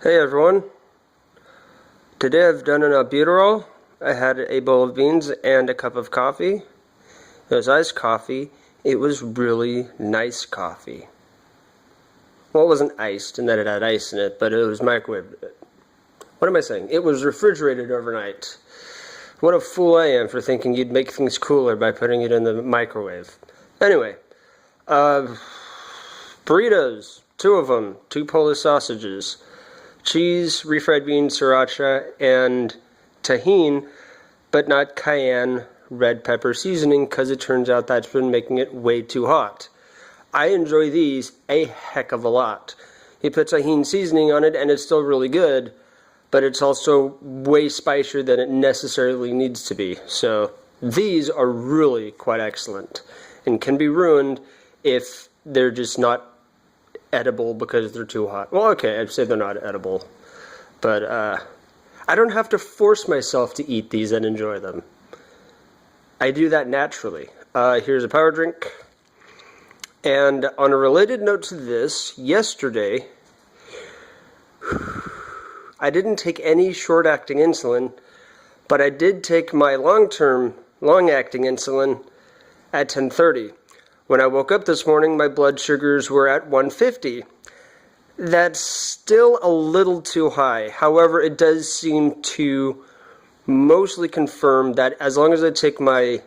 Hey everyone, today I've done an albuterol. I had a bowl of beans and a cup of coffee. It was iced coffee. It was really nice coffee. Well, it wasn't iced in that it had ice in it, but it was microwaved. What am I saying? It was refrigerated overnight. What a fool I am for thinking you'd make things cooler by putting it in the microwave. Anyway, burritos, 2 of them, 2 Polish sausages, cheese, refried beans, sriracha, and tahini, but not cayenne red pepper seasoning because it turns out that's been making it way too hot. I enjoy these a heck of a lot. You put tahini seasoning on it and it's still really good, but it's also way spicier than it necessarily needs to be. So these are really quite excellent and can be ruined if they're just not edible because they're too hot. Well, okay, I'd say they're not edible, but I don't have to force myself to eat these and enjoy them. I do that naturally. Here's a power drink. And on a related note to this, yesterday, I didn't take any short-acting insulin, but I did take my long-acting insulin at 10:30. When I woke up this morning, my blood sugars were at 150. That's still a little too high. However, it does seem to mostly confirm that as long as I take my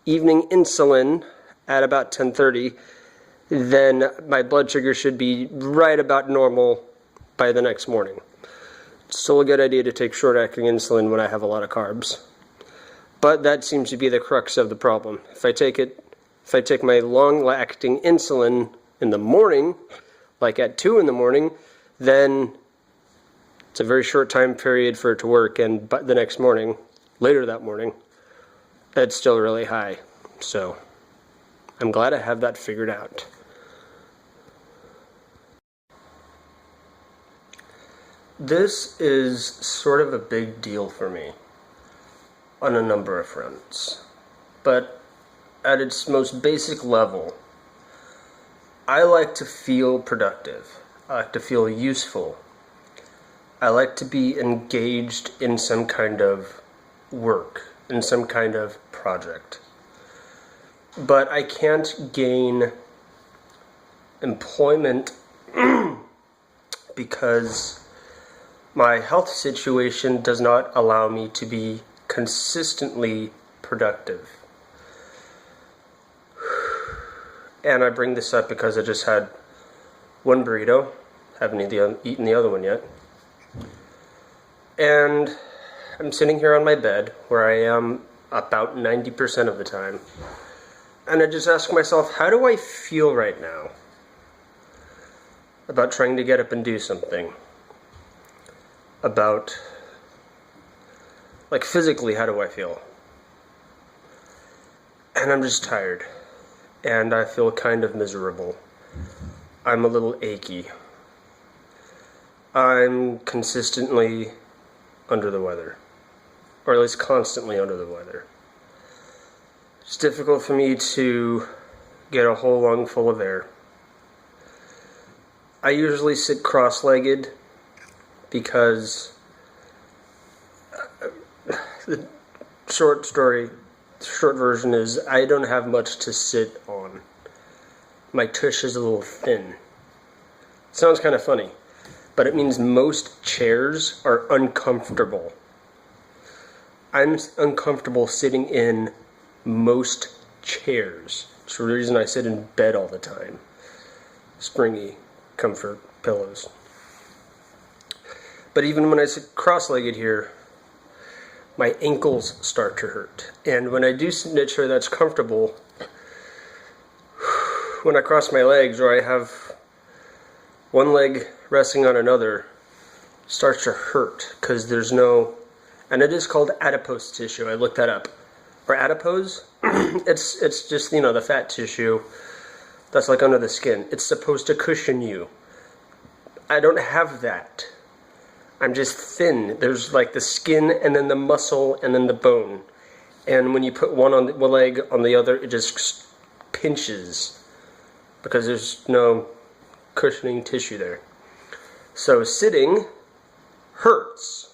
evening insulin at about 10:30, then my blood sugar should be right about normal by the next morning. It's still a good idea to take short-acting insulin when I have a lot of carbs. But that seems to be the crux of the problem. If I take my long-acting insulin in the morning, like at 2 in the morning, then it's a very short time period for it to work, and the next morning, later that morning, it's still really high. So I'm glad I have that figured out. This is sort of a big deal for me on a number of fronts, but at its most basic level, I like to feel productive. I like to feel useful. I like to be engaged in some kind of work, in some kind of project. But I can't gain employment because my health situation does not allow me to be consistently productive. And I bring this up because I just had one burrito, haven't eaten the other one yet. And I'm sitting here on my bed, where I am about 90% of the time. And I just ask myself, how do I feel right now about trying to get up and do something? About, like, physically, how do I feel? And I'm just tired. And I feel kind of miserable. I'm a little achy. I'm consistently under the weather. Or at least constantly under the weather. It's difficult for me to get a whole lung full of air. I usually sit cross-legged because the short version is I don't have much to sit on. My tush is a little thin. Sounds kind of funny, but it means most chairs are uncomfortable. I'm uncomfortable sitting in most chairs. It's the reason I sit in bed all the time. Springy comfort pillows. But even when I sit cross-legged here, my ankles start to hurt. And when I do make sure that's comfortable, when I cross my legs or I have one leg resting on another, it starts to hurt because there's no, and it is called adipose tissue. I looked that up. Or adipose, it's just, the fat tissue that's like under the skin. It's supposed to cushion you. I don't have that. I'm just thin. There's like the skin and then the muscle and then the bone. And when you put one leg on the other, it just pinches because there's no cushioning tissue there. So sitting hurts.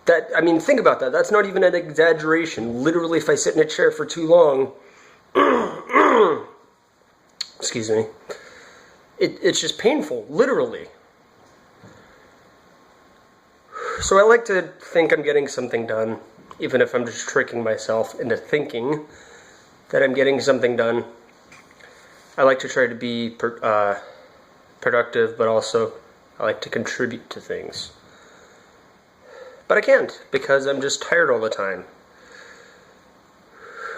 Think about that. That's not even an exaggeration. Literally, if I sit in a chair for too long, excuse me, it's just painful, literally. So I like to think I'm getting something done, even if I'm just tricking myself into thinking that I'm getting something done. I like to try to be productive, but also I like to contribute to things. But I can't, because I'm just tired all the time.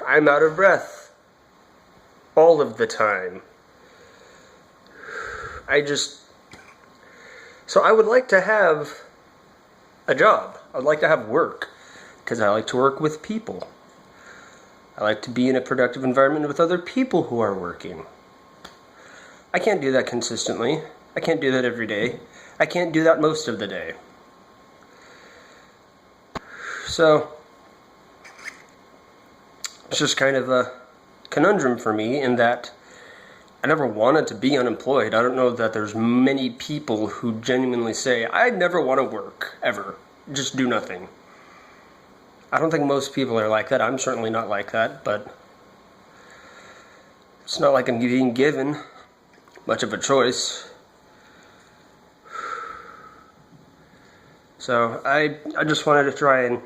I'm out of breath all of the time. So I would like to have a job. I would like to have work, because I like to work with people. I like to be in a productive environment with other people who are working. I can't do that consistently. I can't do that every day. I can't do that most of the day. So, it's just kind of a conundrum for me in that I never wanted to be unemployed. I don't know that there's many people who genuinely say, I never want to work, ever. Just do nothing. I don't think most people are like that. I'm certainly not like that, but it's not like I'm being given much of a choice. So I just wanted to try and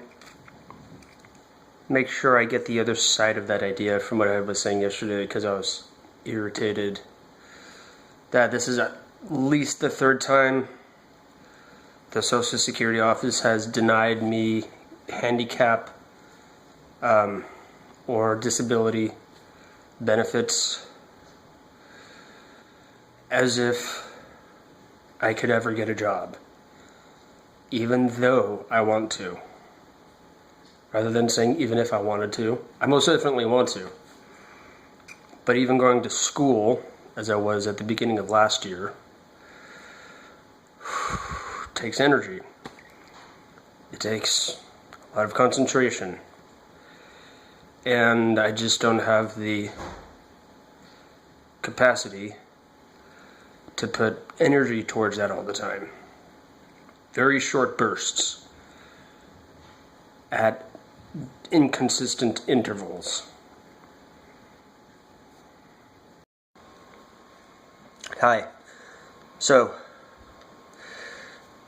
make sure I get the other side of that idea from what I was saying yesterday, because I was irritated that this is at least the third time the Social Security office has denied me handicap or disability benefits, as if I could ever get a job, even though I want to. Rather than saying even if I wanted to, I most definitely want to. But even going to school, as I was at the beginning of last year, takes energy. It takes a lot of concentration. And I just don't have the capacity to put energy towards that all the time. Very short bursts at inconsistent intervals. Hi. So,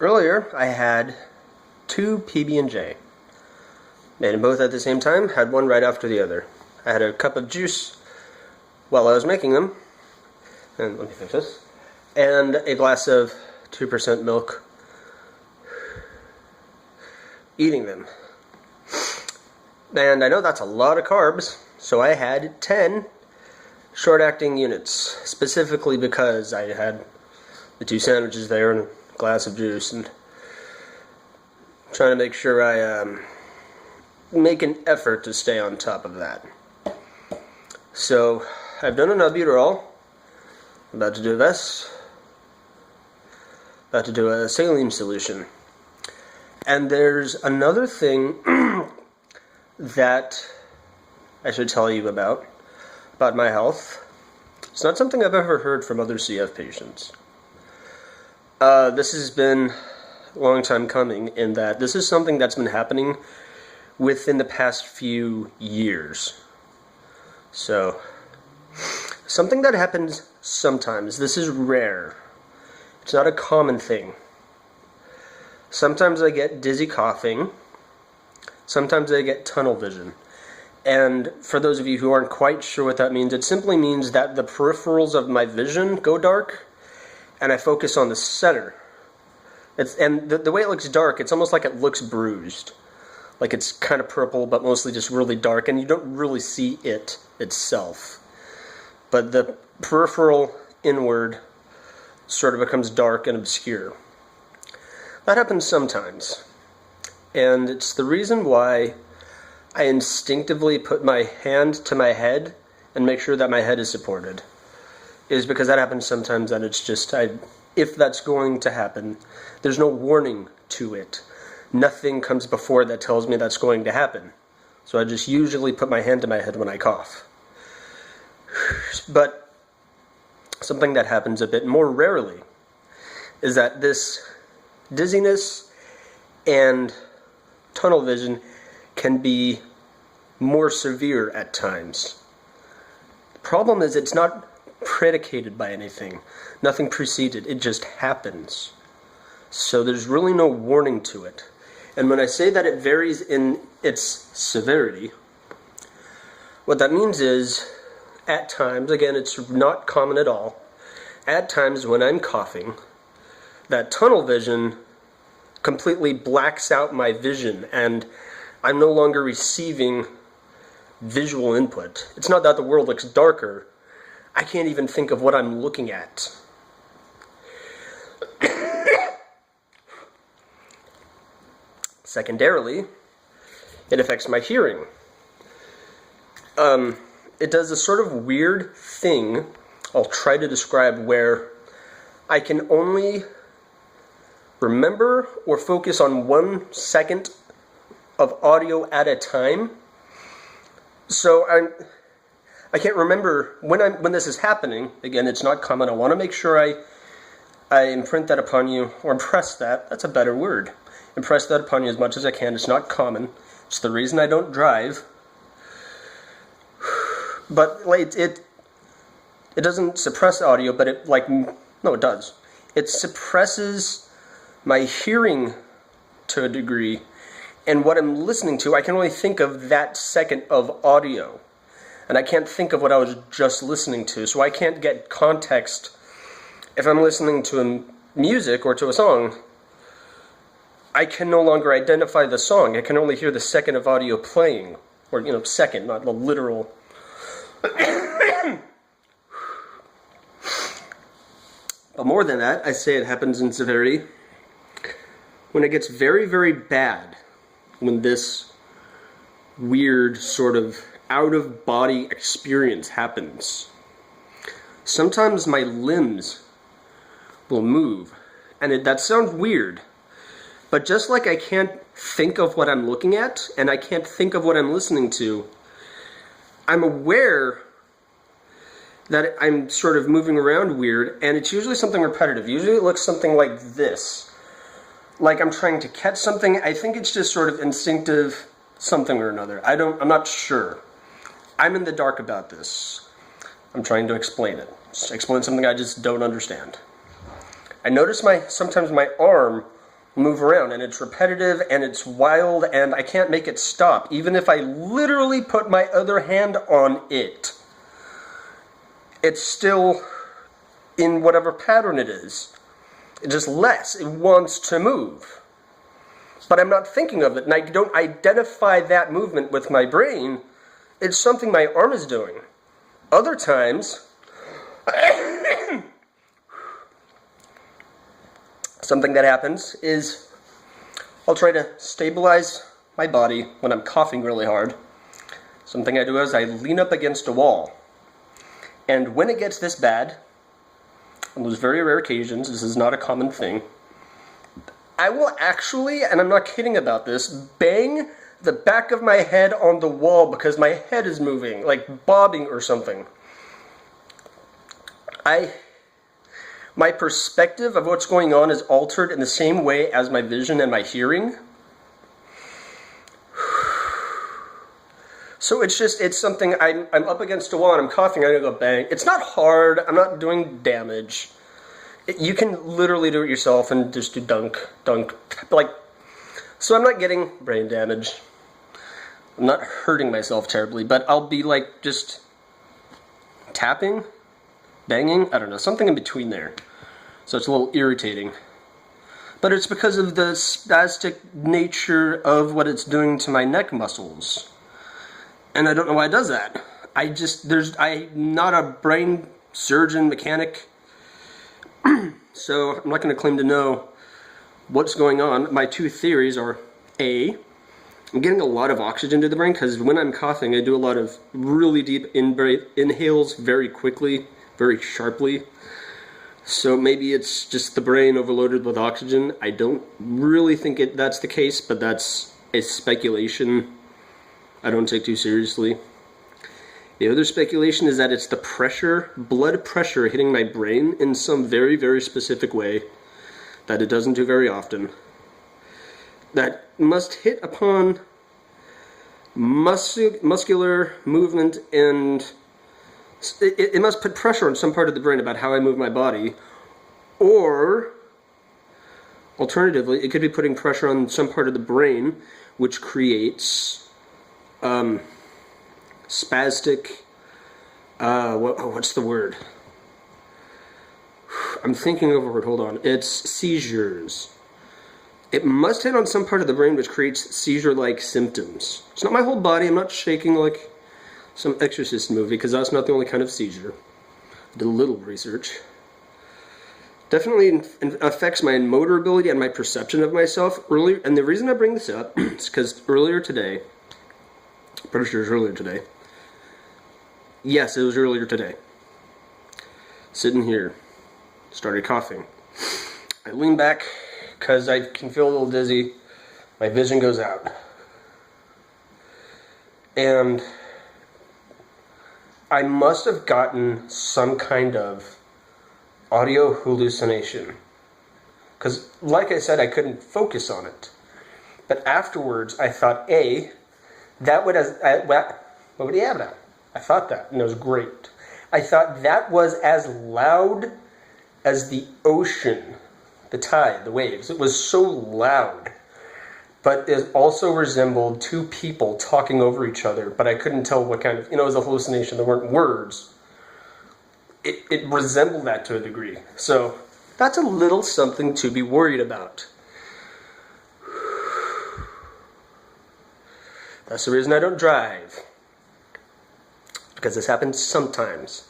earlier I had 2 PB&J. Made them both at the same time, had one right after the other. I had a cup of juice while I was making them, and let me fix this, and a glass of 2% milk eating them. And I know that's a lot of carbs, so I had 10 short-acting units, specifically because I had the 2 sandwiches there and a glass of juice, and trying to make sure I make an effort to stay on top of that. So, I've done an albuterol, I'm about to do a vest, about to do a saline solution. And there's another thing that I should tell you about my health. It's not something I've ever heard from other CF patients. This has been a long time coming, in that this is something that's been happening within the past few years. So, something that happens sometimes. This is rare. It's not a common thing. Sometimes I get dizzy coughing. Sometimes I get tunnel vision. And for those of you who aren't quite sure what that means, it simply means that the peripherals of my vision go dark, and I focus on the center. And the way it looks dark, it's almost like it looks bruised. Like it's kind of purple, but mostly just really dark, and you don't really see it itself. But the peripheral inward sort of becomes dark and obscure. That happens sometimes. And it's the reason why I instinctively put my hand to my head and make sure that my head is supported. Is because that happens sometimes, and it's just, if that's going to happen, there's no warning to it. Nothing comes before that tells me that's going to happen. So I just usually put my hand to my head when I cough. But something that happens a bit more rarely is that this dizziness and tunnel vision can be more severe at times. The problem is it's not predicated by anything. Nothing preceded. It just happens. So there's really no warning to it. And when I say that it varies in its severity, what that means is, at times, again, it's not common at all, at times when I'm coughing, that tunnel vision completely blacks out my vision, and I'm no longer receiving visual input. It's not that the world looks darker. I can't even think of what I'm looking at. Secondarily, it affects my hearing. It does a sort of weird thing I'll try to describe where I can only remember or focus on 1 second of audio at a time. So I can't remember when this is happening. Again, it's not common. I want to make sure I imprint that upon you, or impress that. That's a better word. Impress that upon you as much as I can. It's not common. It's the reason I don't drive. But it doesn't suppress audio, but it it does. It suppresses my hearing to a degree, and what I'm listening to, I can only think of that second of audio, and I can't think of what I was just listening to, so I can't get context. If I'm listening to music or to a song, I can no longer identify the song. I can only hear the second of audio playing, or second, not the literal. But more than that, I say it happens in severity when it gets very, very bad, when this weird sort of out-of-body experience happens. Sometimes my limbs will move, and that sounds weird, but just like I can't think of what I'm looking at, and I can't think of what I'm listening to, I'm aware that I'm sort of moving around weird, and it's usually something repetitive. Usually it looks something like this. Like I'm trying to catch something. I think it's just sort of instinctive something or another. I'm not sure. I'm in the dark about this. I'm trying to explain it. Explain something I just don't understand. I notice sometimes my arm will move around, and it's repetitive, and it's wild, and I can't make it stop, even if I literally put my other hand on it. It's still in whatever pattern it is. It's just less. It wants to move. But I'm not thinking of it, and I don't identify that movement with my brain. It's something my arm is doing. Other times, something that happens is I'll try to stabilize my body when I'm coughing really hard. Something I do is I lean up against a wall. And when it gets this bad, on those very rare occasions, this is not a common thing, I will actually, and I'm not kidding about this, bang the back of my head on the wall because my head is moving, like bobbing or something. My perspective of what's going on is altered in the same way as my vision and my hearing. So it's something, I'm up against a wall and I'm coughing, I'm going to go bang. It's not hard, I'm not doing damage. You can literally do it yourself and just do dunk, so I'm not getting brain damage. I'm not hurting myself terribly, but I'll be just tapping, banging, I don't know, something in between there. So it's a little irritating. But it's because of the spastic nature of what it's doing to my neck muscles. And I don't know why it does that. I'm not a brain surgeon, mechanic, so I'm not going to claim to know what's going on. My two theories are, A, I'm getting a lot of oxygen to the brain, because when I'm coughing, I do a lot of really deep inhales very quickly, very sharply. So maybe it's just the brain overloaded with oxygen. I don't really think that's the case, but that's a speculation I don't take too seriously. The other speculation is that it's the blood pressure hitting my brain in some very, very specific way that it doesn't do very often, that must hit upon muscular movement, and it must put pressure on some part of the brain about how I move my body, or alternatively, it could be putting pressure on some part of the brain which creates spastic, what's the word? I'm thinking of a word, hold on. It's seizures. It must hit on some part of the brain which creates seizure-like symptoms. It's not my whole body. I'm not shaking like some Exorcist movie, because that's not the only kind of seizure. I did a little research. Definitely affects my motor ability and my perception of myself earlier. And the reason I bring this up is because earlier today, pretty sure it was earlier today. Yes, it was earlier today. Sitting here, started coughing. I lean back because I can feel a little dizzy. My vision goes out. And I must have gotten some kind of audio hallucination. Because, like I said, I couldn't focus on it. But afterwards, I thought, that would I thought that, and it was great. I thought that was as loud as the ocean, the tide, the waves. It was so loud, but it also resembled two people talking over each other, but I couldn't tell what kind of, it was a hallucination. There weren't words. It resembled that to a degree. So that's a little something to be worried about. That's the reason I don't drive. Because this happens sometimes.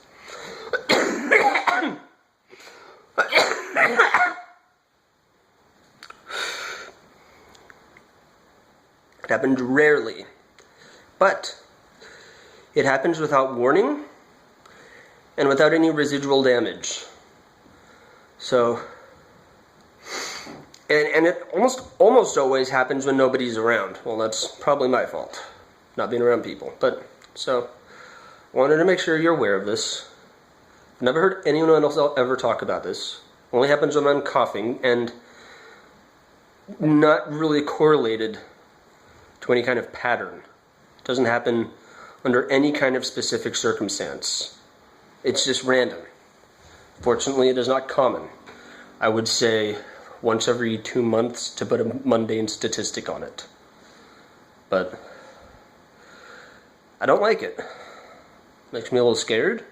It happens rarely. But it happens without warning and without any residual damage. So, and it almost always happens when nobody's around. Well, that's probably my fault, not being around people. But, so, wanted to make sure you're aware of this. Never heard anyone else ever talk about this. Only happens when I'm coughing, and not really correlated to any kind of pattern. It doesn't happen under any kind of specific circumstance. It's just random. Fortunately, it is not common. I would say once every 2 months to put a mundane statistic on it. But I don't like it. Makes me a little scared,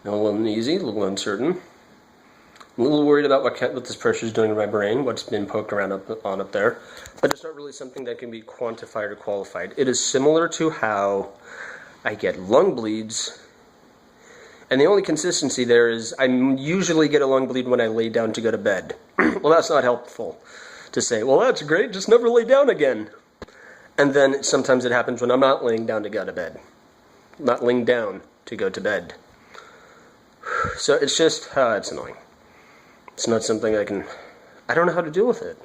a little uneasy, a little uncertain. I'm a little worried about what this pressure is doing to my brain, what's been poked around up there. But it's not really something that can be quantified or qualified. It is similar to how I get lung bleeds. And the only consistency there is I usually get a lung bleed when I lay down to go to bed. Well, that's not helpful to say, well, that's great, just never lay down again. And then sometimes it happens when I'm not laying down to go to bed. Not laying down to go to bed. So it's just, it's annoying. It's not something I don't know how to deal with it.